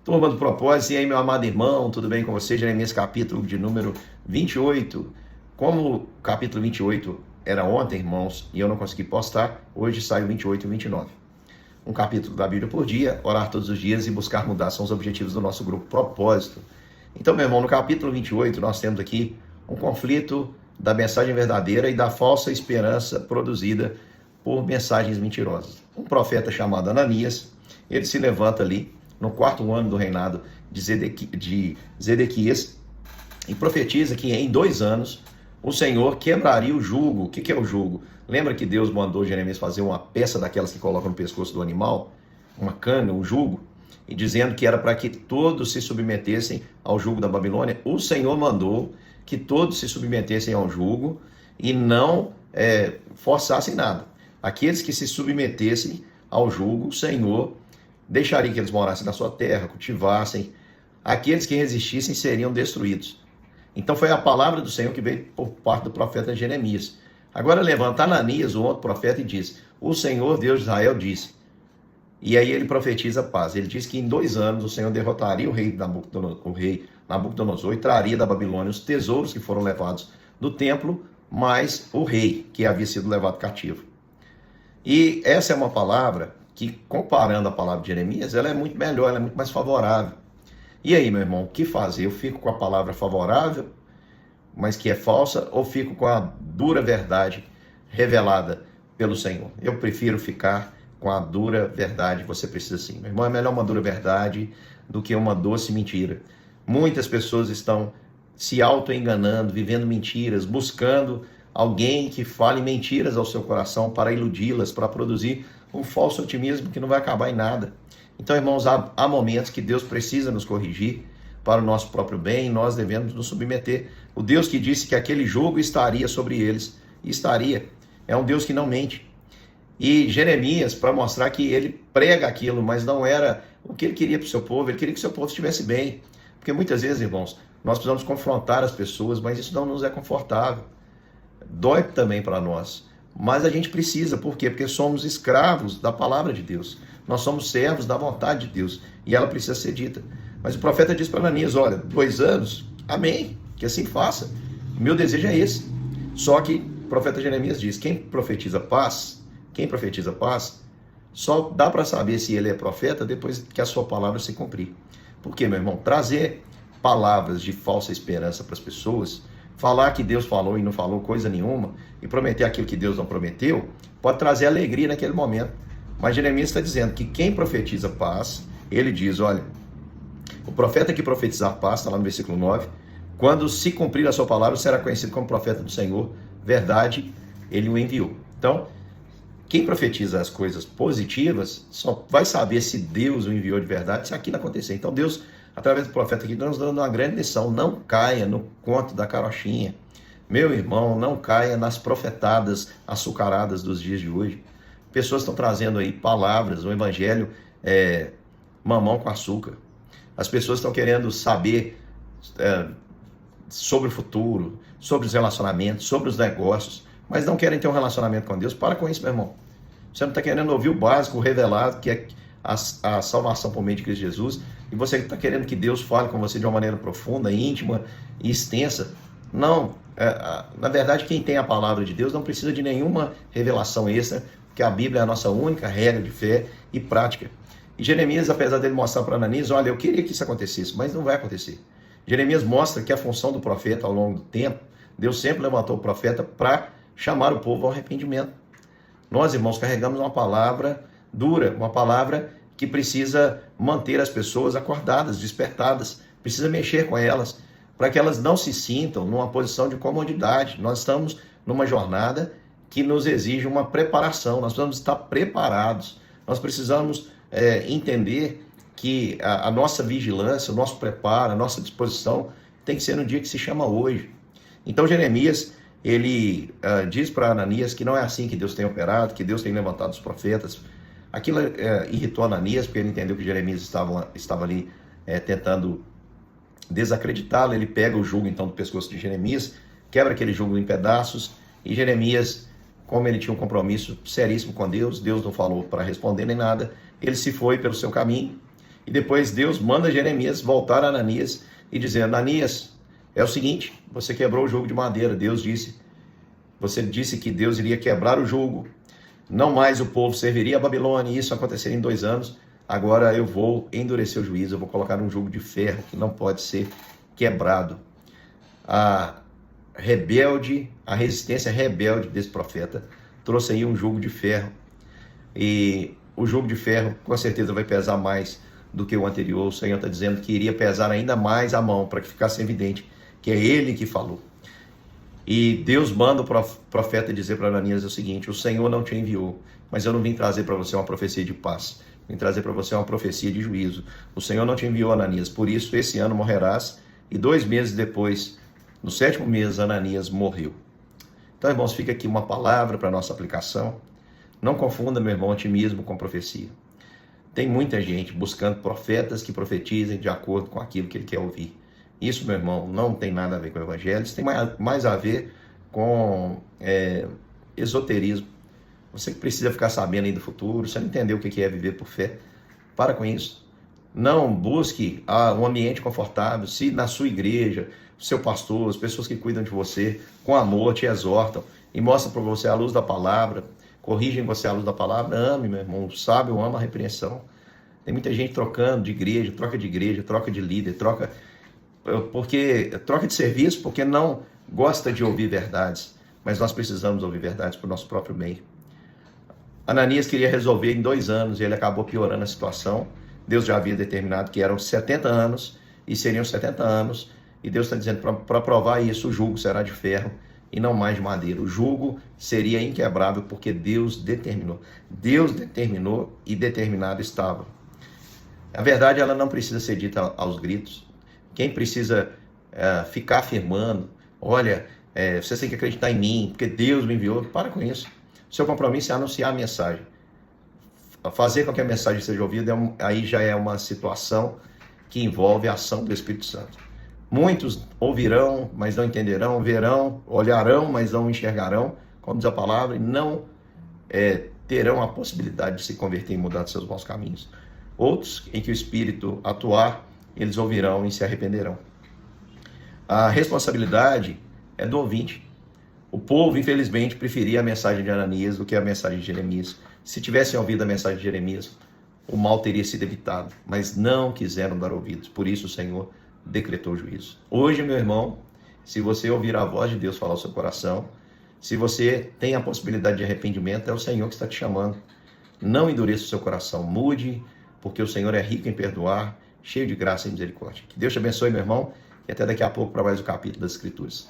Turma do Propósito, e aí, meu amado irmão, tudo bem com você? Jeremias capítulo de número 28. Como o capítulo 28 era ontem, irmãos, e eu não consegui postar, hoje sai o 28 e 29. Um capítulo da Bíblia por dia, orar todos os dias e buscar mudar são os objetivos do nosso grupo Propósito. Então, meu irmão, no capítulo 28 nós temos aqui um conflito da mensagem verdadeira e da falsa esperança produzida por mensagens mentirosas. Um profeta chamado Ananias, ele se levanta ali no 4º ano do reinado de Zedequias e profetiza que em 2 anos o Senhor quebraria o jugo. O que é o jugo? Lembra que Deus mandou Jeremias fazer uma peça daquelas que colocam no pescoço do animal? Uma cana, um jugo? E dizendo que era para que todos se submetessem ao jugo da Babilônia. O Senhor mandou que todos se submetessem ao jugo e não forçassem nada. Aqueles que se submetessem ao jugo, o Senhor deixaria que eles morassem na sua terra, cultivassem. Aqueles que resistissem seriam destruídos. Então foi a palavra do Senhor que veio por parte do profeta Jeremias. Agora levanta Ananias, o outro profeta, e diz: o Senhor Deus de Israel disse. E aí ele profetiza paz. Ele diz que em 2 anos o Senhor derrotaria o rei Nabucodonosor e traria da Babilônia os tesouros que foram levados do templo, mais o rei que havia sido levado cativo. E essa é uma palavra que, comparando a palavra de Jeremias, ela é muito melhor, ela é muito mais favorável. E aí, meu irmão, o que fazer? Eu fico com a palavra favorável, mas que é falsa, ou fico com a dura verdade revelada pelo Senhor? Eu prefiro ficar com a dura verdade. Você precisa sim, meu irmão, é melhor uma dura verdade do que uma doce mentira. Muitas pessoas estão se auto-enganando, vivendo mentiras, buscando alguém que fale mentiras ao seu coração para iludi-las, para produzir um falso otimismo que não vai acabar em nada. Então, irmãos, há momentos que Deus precisa nos corrigir para o nosso próprio bem e nós devemos nos submeter. O Deus que disse que aquele jugo estaria sobre eles, estaria. É um Deus que não mente. E Jeremias, para mostrar que ele prega aquilo, mas não era o que ele queria para o seu povo, ele queria que o seu povo estivesse bem. Porque muitas vezes, irmãos, nós precisamos confrontar as pessoas, mas isso não nos é confortável. Dói também para nós. Mas a gente precisa, por quê? Porque somos escravos da palavra de Deus. Nós somos servos da vontade de Deus. E ela precisa ser dita. Mas o profeta diz para Ananias: olha, 2 anos, amém, que assim faça. Meu desejo é esse. Só que o profeta Jeremias diz: quem profetiza paz, só dá para saber se ele é profeta depois que a sua palavra se cumprir. Por quê, meu irmão? Trazer palavras de falsa esperança para as pessoas, falar que Deus falou e não falou coisa nenhuma, e prometer aquilo que Deus não prometeu, pode trazer alegria naquele momento. Mas Jeremias está dizendo que quem profetiza paz, ele diz, olha, o profeta que profetizar paz, está lá no versículo 9, quando se cumprir a sua palavra, será conhecido como profeta do Senhor, verdade, ele o enviou. Então, quem profetiza as coisas positivas, só vai saber se Deus o enviou de verdade, se aquilo acontecer. Então Deus, através do profeta aqui, nos dando uma grande lição: não caia no conto da carochinha. Meu irmão, não caia nas profetadas açucaradas dos dias de hoje. Pessoas estão trazendo aí palavras, o evangelho mamão com açúcar. As pessoas estão querendo saber sobre o futuro, sobre os relacionamentos, sobre os negócios, mas não querem ter um relacionamento com Deus. Para com isso, meu irmão. Você não está querendo ouvir o básico, o revelado, que é a salvação por meio de Cristo Jesus, e você está querendo que Deus fale com você de uma maneira profunda, íntima e extensa. Não, na verdade, quem tem a palavra de Deus não precisa de nenhuma revelação extra, porque a Bíblia é a nossa única regra de fé e prática. E Jeremias, apesar dele mostrar para Ananias, olha, eu queria que isso acontecesse, mas não vai acontecer. Jeremias mostra que a função do profeta ao longo do tempo, Deus sempre levantou o profeta para chamar o povo ao arrependimento. Nós, irmãos, carregamos uma palavra dura, uma palavra que precisa manter as pessoas acordadas, despertadas, precisa mexer com elas, para que elas não se sintam numa posição de comodidade. Nós estamos numa jornada que nos exige uma preparação, nós precisamos estar preparados, nós precisamos entender que a nossa vigilância, o nosso preparo, a nossa disposição tem que ser no dia que se chama hoje. Então Jeremias, ele diz para Ananias que não é assim que Deus tem operado, que Deus tem levantado os profetas. Aquilo irritou Ananias, porque ele entendeu que Jeremias estava ali tentando desacreditá-lo. Ele pega o jugo então do pescoço de Jeremias, quebra aquele jugo em pedaços, e Jeremias, como ele tinha um compromisso seríssimo com Deus, Deus não falou para responder nem nada, ele se foi pelo seu caminho. E depois Deus manda Jeremias voltar a Ananias e dizer: Ananias, é o seguinte, você quebrou o jugo de madeira. Você disse que Deus iria quebrar o jugo, não mais o povo serviria a Babilônia, e isso aconteceria em 2 anos. Agora eu vou endurecer o juízo, eu vou colocar um jugo de ferro que não pode ser quebrado. A resistência rebelde desse profeta trouxe aí um jugo de ferro. E o jugo de ferro com certeza vai pesar mais do que o anterior. O Senhor está dizendo que iria pesar ainda mais a mão, para que ficasse evidente que é Ele que falou. E Deus manda o profeta dizer para Ananias o seguinte: o Senhor não te enviou, mas eu não vim trazer para você uma profecia de paz, vim trazer para você uma profecia de juízo. O Senhor não te enviou, Ananias, por isso esse ano morrerás. E 2 meses depois, no 7º mês, Ananias morreu. Então, irmãos, fica aqui uma palavra para a nossa aplicação. Não confunda, meu irmão, otimismo com profecia. Tem muita gente buscando profetas que profetizem de acordo com aquilo que ele quer ouvir. Isso, meu irmão, não tem nada a ver com o evangelho, isso tem mais a ver com esoterismo. Você que precisa ficar sabendo aí do futuro, você não entendeu o que é viver por fé, para com isso. Não busque um ambiente confortável. Se na sua igreja, seu pastor, as pessoas que cuidam de você, com amor, te exortam e mostram para você a luz da palavra, corrigem você à luz da palavra, ame, meu irmão. O sábio ama a repreensão. Tem muita gente trocando de igreja, troca de líder, troca de serviço, porque não gosta de ouvir verdades. Mas nós precisamos ouvir verdades para o nosso próprio meio. Ananias queria resolver em 2 anos e ele acabou piorando a situação. Deus já havia determinado que eram 70 anos e seriam 70 anos. E Deus está dizendo, para provar isso, o jugo será de ferro e não mais de madeira. O jugo seria inquebrável porque Deus determinou. Deus determinou e determinado estava. A verdade, ela não precisa ser dita aos gritos. Quem precisa ficar afirmando, olha, você tem que acreditar em mim, porque Deus me enviou, para com isso. Seu compromisso é anunciar a mensagem. Fazer com que a mensagem seja ouvida, aí já é uma situação que envolve a ação do Espírito Santo. Muitos ouvirão, mas não entenderão, verão, olharão, mas não enxergarão, como diz a palavra, e não terão a possibilidade de se converter e mudar de seus maus caminhos. Outros, em que o Espírito atuar, eles ouvirão e se arrependerão. A responsabilidade é do ouvinte. O povo, infelizmente, preferia a mensagem de Ananias do que a mensagem de Jeremias. Se tivessem ouvido a mensagem de Jeremias, o mal teria sido evitado, mas não quiseram dar ouvidos. Por isso o Senhor decretou o juízo. Hoje, meu irmão, se você ouvir a voz de Deus falar ao seu coração, se você tem a possibilidade de arrependimento, é o Senhor que está te chamando. Não endureça o seu coração, mude, porque o Senhor é rico em perdoar, cheio de graça e misericórdia. Que Deus te abençoe, meu irmão, e até daqui a pouco para mais um capítulo das Escrituras.